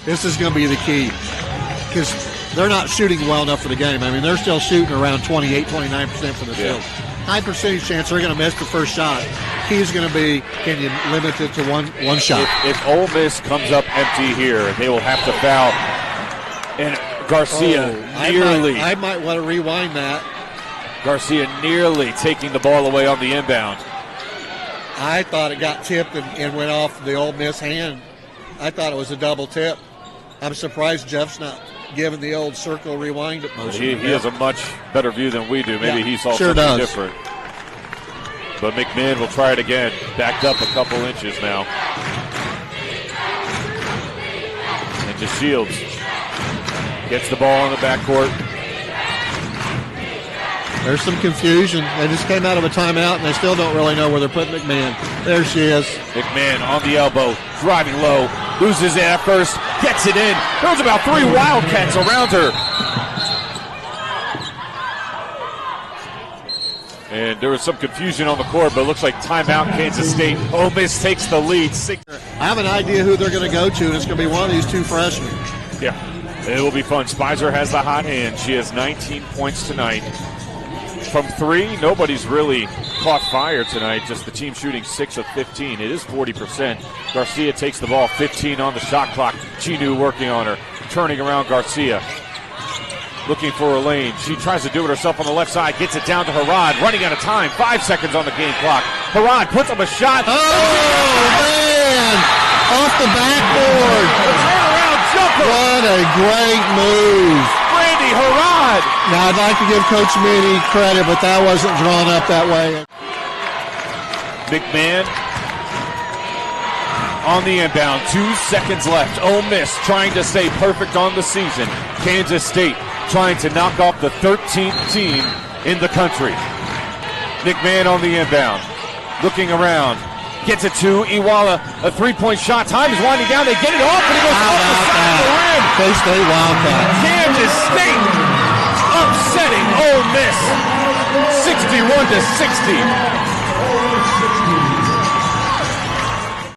This is going to be the key because they're not shooting well enough for the game. I mean, they're still shooting around 28, 29% from the field. High percentage chance they're going to miss the first shot. Key is going to be, can you limit it to one shot? If Ole Miss comes up empty here, they will have to foul. And Garcia nearly. I might want to rewind that. Garcia nearly taking the ball away on the inbound. I thought it got tipped and went off the Ole Miss hand. I thought it was a double tip. I'm surprised Jeff's not giving the old circle rewind motion. He has a much better view than we do. Maybe he saw sure something does. different. But McMahon will try it again. Backed up a couple inches now. And DeShields gets the ball in the backcourt. There's some confusion. They just came out of a timeout, and they still don't really know where they're putting McMahon. There she is. McMahon on the elbow, driving low, loses it at first, gets it in. There's about 3 Wildcats around her. And there was some confusion on the court, but it looks like timeout Kansas State. Ole Miss takes the lead. I have an idea who they're going to go to, and it's going to be one of these 2 freshmen. Yeah, it will be fun. Speiser has the hot hand. She has 19 points tonight. From 3, nobody's really caught fire tonight. Just the team shooting 6 of 15. It is 40%. Garcia takes the ball, 15 on the shot clock. Chinu working on her, turning around Garcia. Looking for a lane. She tries to do it herself on the left side. Gets it down to Harrod. Running out of time. 5 seconds on the game clock. Harrod puts up a shot. Oh, man! Off the backboard. A turnaround jumper. What a great move. Brandie Harrod. Now, I'd like to give Coach Minnie credit, but that wasn't drawn up that way. McMahon on the inbound. 2 seconds left. Ole Miss trying to stay perfect on the season. Kansas State trying to knock off the 13th team in the country. McMahon on the inbound. Looking around. Gets it to Iwala. A 3-point shot. Time is winding down. They get it off, and it goes off the side of the rim. K-State Wildcats. Kansas State upsetting Ole Miss. 61-60.